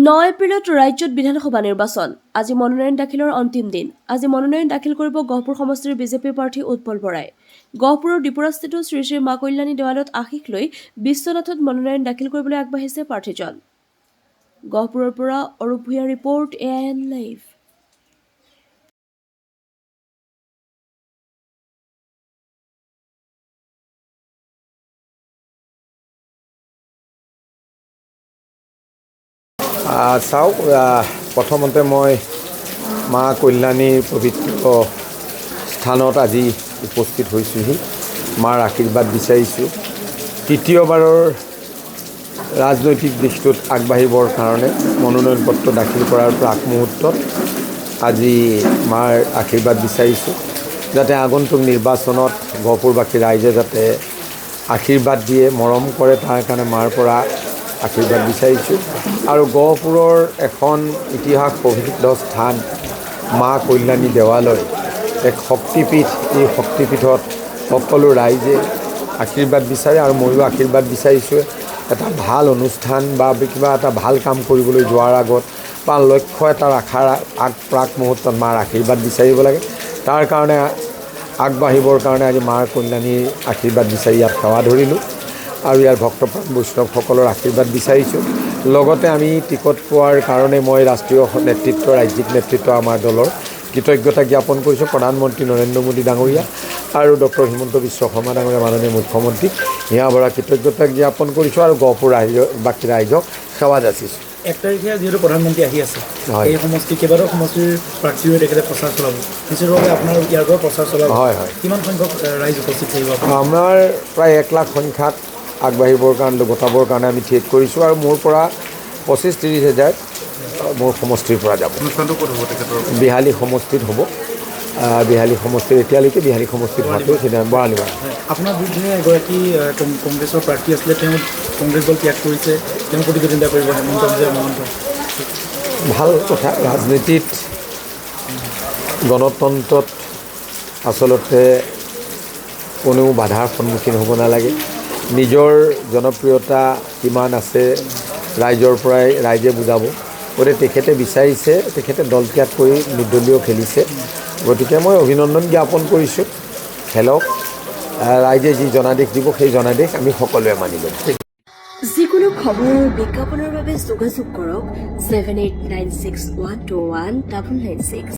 9 এপ্ৰিলত ৰাজ্যত বিধানসভা নিৰ্বাচন। আজি মনোনয়ন দাখিলৰ অন্তিম দিন। আজি মনোনয়ন দাখিল কৰিব গহপুৰ সমষ্টিৰ বিজেপি প্ৰাৰ্থী উৎপল বৰাই। গহপুৰৰ দীপুৰাস্থিত শ্ৰী শ্ৰী মা কল্যাণী দেৱালয়ত আশীষ লৈ বিশ্বনাথত মনোনয়ন দাখিল কৰিবলৈ আগবাঢ়িছে প্ৰাৰ্থীজন। গহপুৰৰ পৰা অৰূপ ভূঞাৰ ৰিপৰ্ট, AIN লাইভ। চাওক, প্ৰথমতে মই মা কল্যাণীৰ পবিত্ৰ স্থানত আজি উপস্থিত হৈছোঁহি। মাৰ আশীৰ্বাদ বিচাৰিছোঁ। তৃতীয়বাৰৰ ৰাজনৈতিক দিশটোত আগবাঢ়িবৰ কাৰণে মনোনয়ন পত্ৰ দাখিল কৰাৰ প্ৰাক মুহূৰ্তত আজি মাৰ আশীৰ্বাদ বিচাৰিছোঁ, যাতে আগন্তুক নিৰ্বাচনত গহপুৰবাসী ৰাইজে যাতে আশীৰ্বাদ দিয়ে, মৰম কৰে, তাৰ কাৰণে মাৰ পৰা আশীৰ্বাদ বিচাৰিছোঁ। আৰু গহপুৰৰ এখন ইতিহাস প্ৰসিদ্ধ স্থান মা কল্যাণী দেৱালয়, এক শক্তিপীঠ। এই শক্তিপীঠত সকলো ৰাইজে আশীৰ্বাদ বিচাৰে আৰু ময়ো আশীৰ্বাদ বিচাৰিছোঁ। এটা ভাল অনুষ্ঠান বা কিবা এটা ভাল কাম কৰিবলৈ যোৱাৰ আগত বা লক্ষ্য এটা ৰখাৰ প্ৰাক মুহূৰ্তত মাৰ আশীৰ্বাদ বিচাৰিব লাগে। তাৰ কাৰণে আগবাঢ়িবৰ কাৰণে আজি মাৰ কল্যাণীৰ আশীৰ্বাদ বিচাৰি ইয়াত সেৱা ধৰিলোঁ আৰু ইয়াৰ ভক্তপ্ৰাণ বৈষ্ণৱসকলৰ আশীৰ্বাদ বিচাৰিছোঁ। লগতে আমি টিকট পোৱাৰ কাৰণে মই ৰাষ্ট্ৰীয় নেতৃত্ব, ৰাজ্যিক নেতৃত্ব আমাৰ দলৰ কৃতজ্ঞতা জ্ঞাপন কৰিছোঁ। প্ৰধানমন্ত্ৰী নৰেন্দ্ৰ মোদী ডাঙৰীয়া আৰু ডক্টৰ হিমন্ত বিশ্ব শৰ্মা ডাঙৰীয়া, মাননীয় মুখ্যমন্ত্ৰী হিয়া বৰা কৃতজ্ঞতা জ্ঞাপন কৰিছোঁ আৰু গহপুৰ বাকী ৰাইজক সেৱা যাচিছোঁ। 1 তাৰিখে যিহেতু প্ৰধানমন্ত্ৰী আহি আছে, এই সমষ্টি কেইবাটাও সমষ্টিৰ প্ৰাৰ্থীও তেখেতে প্ৰচাৰ চলাব, নিশ্চিতভাৱে আপোনাৰ ইয়াৰ পৰা প্ৰচাৰ চলাব। হয় হয়। কিমান সংখ্যক ৰাইজ উপস্থিত থাকিব? আমাৰ প্ৰায় 1 লাখ সংখ্যাত আগবাঢ়িবৰ কাৰণে, গোটাবৰ কাৰণে আমি ঠিক কৰিছোঁ আৰু মোৰ পৰা 25-30 হাজাৰ মোৰ সমষ্টিৰ পৰা যাব। অনুষ্ঠানটো ক'ত হ'ব তেখেতৰ? বিহালী সমষ্টিত হ'ব। বিহালী সমষ্টিত এতিয়ালৈকে বিহালী সমষ্টিত হোৱাটো সেইদিনা বৰালিমাৰ। আপোনাৰ বিৰুদ্ধে এগৰাকী কংগ্ৰেছৰ প্ৰাৰ্থী আছিলে, তেওঁ কংগ্ৰেছ দল ত্যাগ কৰিছে, তেওঁ প্ৰতিদ্বন্দ্বিতা কৰিব হেমন্ত বিশ্ব মহন্ত। ভাল কথা। ৰাজনীতিত, গণতন্ত্ৰত আচলতে কোনেও বাধাৰ সন্মুখীন হ'ব নালাগে। নিজৰ জনপ্ৰিয়তা কিমান আছে ৰাইজৰ পৰাই ৰাইজে বুজাব। গতিকে তেখেতে বিচাৰিছে, তেখেতে দল ত্যাগ কৰি নিৰ্দলীয় খেলিছে। গতিকে মই অভিনন্দন জ্ঞাপন কৰিছোঁ। খেলক, ৰাইজে যি জনাদেশ দিব সেই জনাদেশ আমি সকলোৱে মানি ল'ম। যিকোনো খবৰ বিজ্ঞাপনৰ বাবে যোগাযোগ কৰক 7896121996।